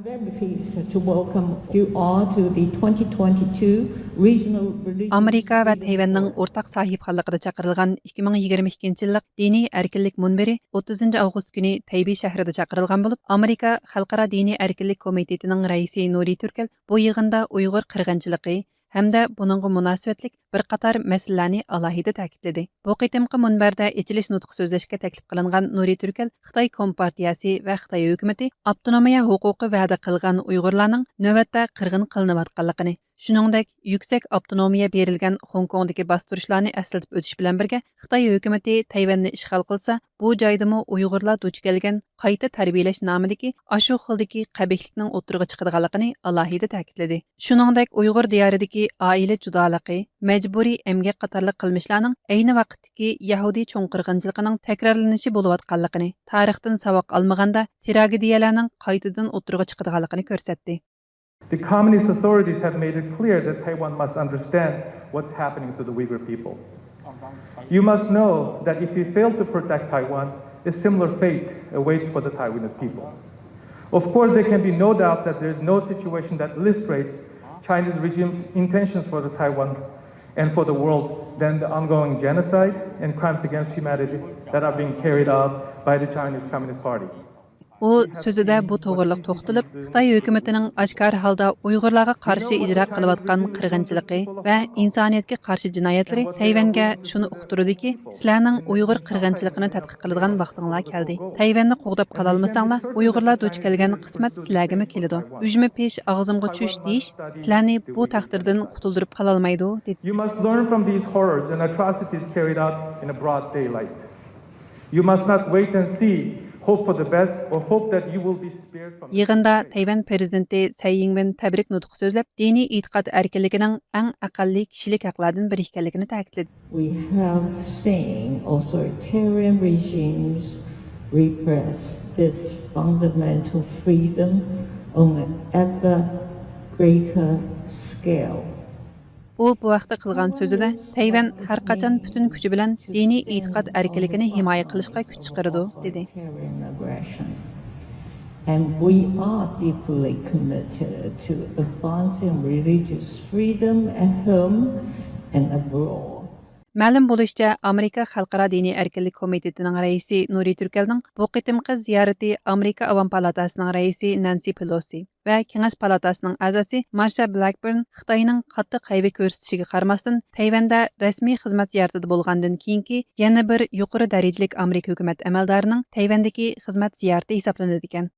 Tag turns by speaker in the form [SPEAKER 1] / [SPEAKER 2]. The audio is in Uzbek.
[SPEAKER 1] I'm very pleased to welcome you all to the 2022 Regional Religious
[SPEAKER 2] Amerika və
[SPEAKER 1] Freedom
[SPEAKER 2] Tayvanның
[SPEAKER 1] Forum.
[SPEAKER 2] ortaq sahibxanlığında çağırılğan 2022 yıllık dini erkinlik munbiri 30 avgust günü Taybey şəhrində çağırılğan olub, Amerika Xalqara Dini Erkinlik Komitetining raisi Nuri Turkel bu yığında Uyğur qırğınçılığı hamda buningga munosabatlik bir qator masalalarni alohida ta'kidladi. Bu qitimqi munbarda ichilish nutqi so'zlashga taklif qilingan Nuri Turkel Xitoy Kompartiyasi va Xitoy hukumati avtonomiya huquqi va'da qilgan Uyg'urlarning navbatda qirg'in qilinayotganligini, shuningdek yuksak avtonomiya berilgan Hong Kongdagi bostirishlarni eslatib o'tish bilan birga Xitoy hukumati Tayvanni ishg'ol qilsa, bu joydami Uyg'urlar duch kelgan qayta tarbiyalash nomidagi ashu xildagi qabihlikning o'tirg'i chiqadiganligini alohida ta'kidladi. Shuningdek, Uyg'ur diyoridagi oila judoligi, majburiy emgak qatorli qilmishlarning ayni vaqtdagi Yahudi cho'ng qirg'inchiligining takrorlanishi bo'layotganligini, tarixdan saboq olmaganda tragediyalarning qaytadan o'tirg'i chiqadiganligini ko'rsatdi.
[SPEAKER 3] The communist authorities have made it clear that Taiwan must understand what's happening to the Uyghur people. You must know that if you fail to protect Taiwan, a similar fate awaits for the Taiwanese people. Of course, there can be no doubt that there is no situation that illustrates Chinese regime's intentions for the Taiwan and for the world than the ongoing genocide and crimes against humanity that are being carried out by the Chinese Communist Party.
[SPEAKER 2] U sözüdə bu toğırlıq toxtulub, Xitay hökumətinin aşkar halda Uyğurlarga qarşı icra qılıbatqan qırğınçılığı və insaniyyətə qarşı cinayətləri Tayvanga şunu uqturdu ki, sizlərning Uyğur qırğınçılığını tədqiq qiladigan vaqtinglar keldi. Tayvanni qoğdab qalalmasanglar, Uyğurlar duch kelgan qismat sizlərgəmi kelidi. Üjmə peş ağzımğa çüş deyiş, sizlərni bu taqdirdan qutuldurup qalalmaydı, dedi.
[SPEAKER 3] You must learn from these horrors and atrocities carried out in a broad daylight. You must not wait and see, hope for the best or hope that you will be spared from.
[SPEAKER 2] Yığında Tayvan prezidenti Tsai Ing-wen təbrik nutqi so'zlab, dini e'tiqod erkinligining eng aqalli kishilik haqlardan biri ekanligini ta'kidladi.
[SPEAKER 1] We have seen authoritarian regimes repress this fundamental freedom on an ever greater scale.
[SPEAKER 2] U bu vaqtda qilgan so'zida Tayvan har qachon butun kuchi bilan diniy e'tiqod erkinligini himoya qilishga kuch chiqaradi, dedi.
[SPEAKER 1] And we are deeply committed to advancing religious freedom at home and abroad.
[SPEAKER 2] Ma'lum bo'lishicha, Amerika Xalqaro diniy erkinlik komitetining raisi Nuri Turkelning bu qitimqi ziyarati Amerika Avam palatasining raisi Nancy Pelosi va Kengash palatasining a'zosi Marsha Blackburn Xitoyning qattiq qaybi ko'rsatishiga qaramasdan Tayvanda rasmiy xizmat ziyoratida bo'lgandan keyingi yana bir yuqori darajalik Amerika hukumat amaldorining Tayvandagi xizmat ziyorati hisoblanadi ekan.